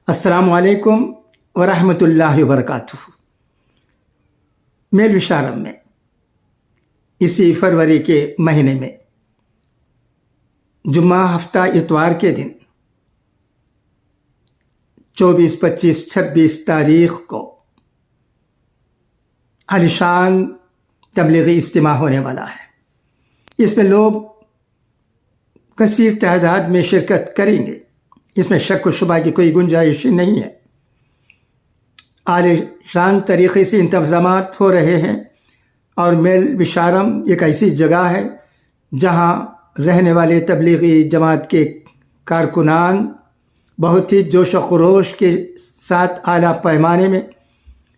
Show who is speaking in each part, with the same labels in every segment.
Speaker 1: अस्सलामु अलैकुम वरहमतुल्लाहि वबरकातुहू। मेल विशारम में इसी फरवरी के महीने में जुम्मा हफ्ता इतवार के दिन 24, 25, 26 तारीख को आलिशान तबलीगी इज्तिमा होने वाला है। इसमें लोग कसीर तादाद में शिरकत करेंगे, इसमें शक व शुबा की कोई गुंजाइश नहीं है। आलिशान तरीक़े से इंतज़ामात हो रहे हैं और मेल विशारम एक ऐसी जगह है जहाँ रहने वाले तबलीगी जमात के कारकुनान बहुत ही जोश व खरोश के साथ आला पैमाने में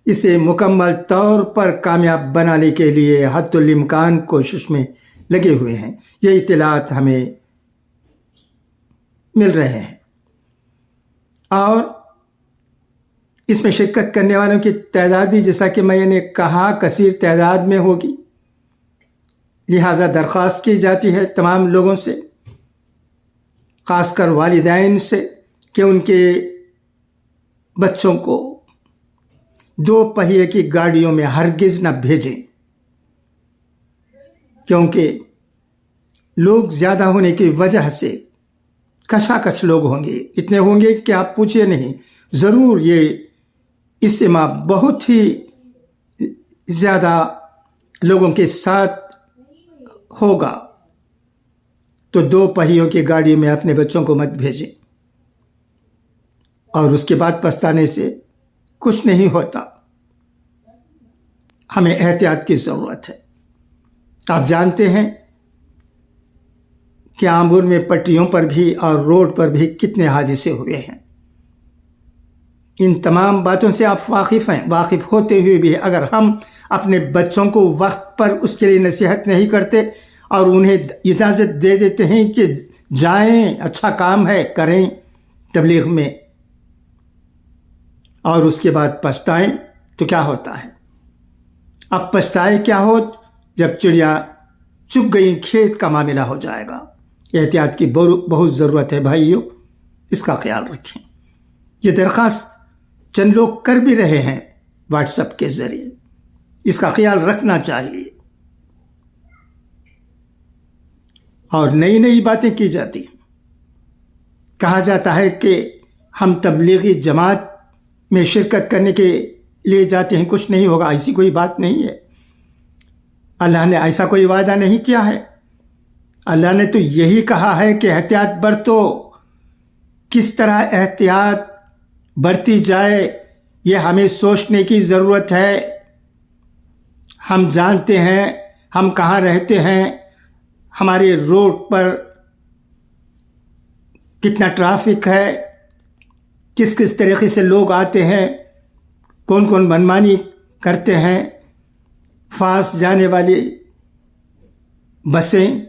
Speaker 1: इसे मुकम्मल तौर पर कामयाब बनाने के लिए हद्दुल इम्कान कोशिश में लगे हुए हैं। ये इत्तलात हमें मिल रहे हैं और इसमें शिरकत करने वालों की तादाद भी जैसा कि मैंने कहा कसीर तादाद में होगी। लिहाजा दरख्वास्त की जाती है तमाम लोगों से, ख़ासकर वालिदैन से, कि उनके बच्चों को 2 पहिए की गाड़ियों में हरगिज़ न भेजें, क्योंकि लोग ज़्यादा होने की वजह से कशाकश लोग होंगे, इतने होंगे कि आप पूछिए नहीं। ज़रूर ये इज्तिमा बहुत ही ज़्यादा लोगों के साथ होगा, तो 2 पहियों की गाड़ी में अपने बच्चों को मत भेजें और उसके बाद पछताने से कुछ नहीं होता। हमें एहतियात की ज़रूरत है। आप जानते हैं कि आमूर में पटरियों पर भी और रोड पर भी कितने हादसे हुए हैं। इन तमाम बातों से आप वाकिफ़ हैं। वाकिफ़ होते हुए भी अगर हम अपने बच्चों को वक्त पर उसके लिए नसीहत नहीं करते और उन्हें इजाज़त दे देते हैं कि जाएं, अच्छा काम है, करें तबलीग में, और उसके बाद पछताएं, तो क्या होता है? अब पछताए क्या हो जब चिड़िया चुग गई, खेत का मामला हो जाएगा। एहतियात की बहुत ज़रूरत है भाइयों, इसका ख्याल रखें। ये दरख्वास्त चंद लोग कर भी रहे हैं व्हाट्सएप के ज़रिए, इसका ख्याल रखना चाहिए। और नई नई बातें की जाती हैं। कहा जाता है कि हम तबलीगी जमात में शिरकत करने के लिए जाते हैं, कुछ नहीं होगा। ऐसी कोई बात नहीं है। अल्लाह ने ऐसा कोई वादा नहीं किया है। अल्लाह ने तो यही कहा है कि एहतियात बरतो। किस तरह एहतियात बरती जाए ये हमें सोचने की ज़रूरत है। हम जानते हैं हम कहाँ रहते हैं, हमारे रोड पर कितना ट्रैफिक है, किस किस तरीक़े से लोग आते हैं, कौन कौन मनमानी करते हैं। फास्ट जाने वाली बसें,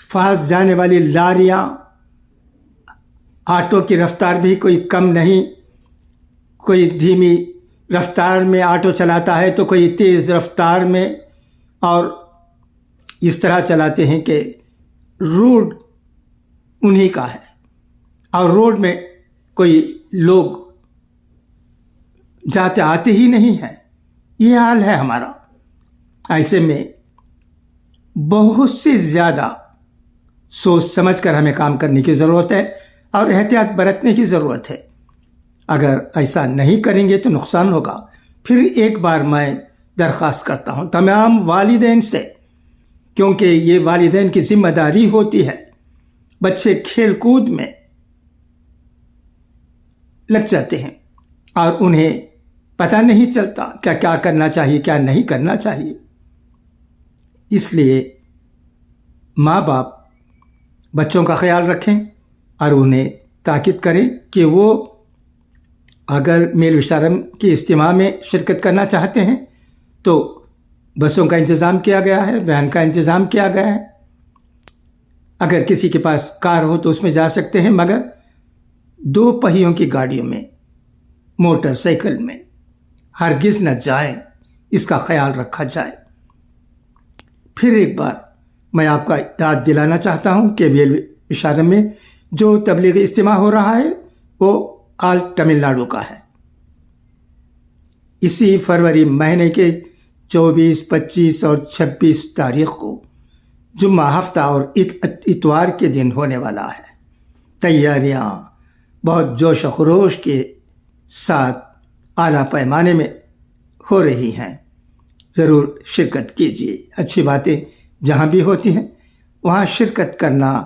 Speaker 1: फास्ट जाने वाली लारियां, ऑटो की रफ्तार भी कोई कम नहीं। कोई धीमी रफ्तार में ऑटो चलाता है तो कोई तेज़ रफ्तार में, और इस तरह चलाते हैं कि रोड उन्हीं का है और रोड में कोई लोग जाते आते ही नहीं हैं। ये हाल है हमारा। ऐसे में बहुत से ज़्यादा सोच समझ कर हमें काम करने की ज़रूरत है और एहतियात बरतने की ज़रूरत है। अगर ऐसा नहीं करेंगे तो नुकसान होगा। फिर एक बार मैं दरख्वास्त करता हूँ तमाम वालिदैन से, क्योंकि ये वालिदैन की ज़िम्मेदारी होती है। बच्चे खेल कूद में लग जाते हैं और उन्हें पता नहीं चलता क्या क्या करना चाहिए, क्या नहीं करना चाहिए। इसलिए माँ बाप बच्चों का ख्याल रखें और उन्हें ताकीद करें कि वो अगर मेल विशारम की इज्तिमा में शिरकत करना चाहते हैं तो बसों का इंतज़ाम किया गया है, वैन का इंतज़ाम किया गया है। अगर किसी के पास कार हो तो उसमें जा सकते हैं, मगर 2 पहियों की गाड़ियों में, मोटरसाइकिल में हरगिज़ न जाएं, इसका ख्याल रखा जाए। फिर एक बार मैं आपका याद दिलाना चाहता हूँ कि मेल विशारम में जो तबलीगी इज्तिमा हो रहा है वो آل تمل ناڈو کا ہے۔ اسی فروری مہینے کے 24، 25 اور 26 تاریخ کو جمعہ ہفتہ اور اتوار کے دن ہونے والا ہے۔ تیاریاں بہت جوش و خروش کے ساتھ اعلیٰ پیمانے میں ہو رہی ہیں، ضرور شرکت کیجیے۔ اچھی باتیں جہاں بھی ہوتی ہیں وہاں شرکت کرنا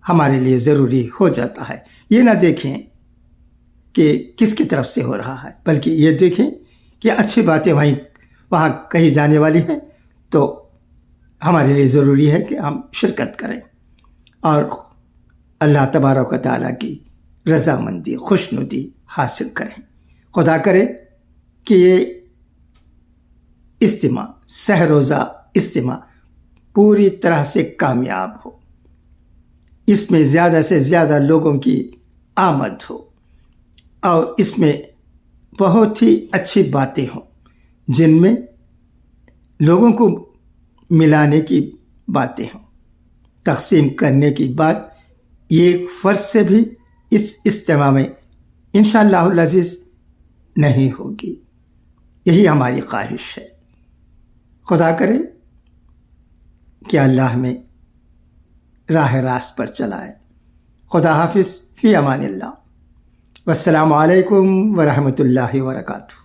Speaker 1: ہمارے لیے ضروری ہو جاتا ہے۔ یہ نہ دیکھیں کہ کس کی طرف سے ہو رہا ہے، بلکہ یہ دیکھیں کہ اچھی باتیں وہاں کہی جانے والی ہیں تو ہمارے لیے ضروری ہے کہ ہم شرکت کریں اور اللہ تبارک و تعالیٰ کی رضامندی، خوشنودی حاصل کریں۔ خدا کرے کہ یہ اجتماع، سہ روزہ اجتماع پوری طرح سے کامیاب ہو، اس میں زیادہ سے زیادہ لوگوں کی آمد ہو اور اس میں بہت ہی اچھی باتیں ہوں، جن میں لوگوں کو ملانے کی باتیں ہوں، تقسیم کرنے کی بات ایک فرد سے بھی اس اجتماع میں انشاءاللہ العزیز نہیں ہوگی۔ یہی ہماری خواہش ہے۔ خدا کرے کہ اللہ ہمیں راہ راست پر چلائے۔ خدا حافظ، فی امان اللہ، والسلام علیکم ورحمۃ اللہ وبرکاتہ۔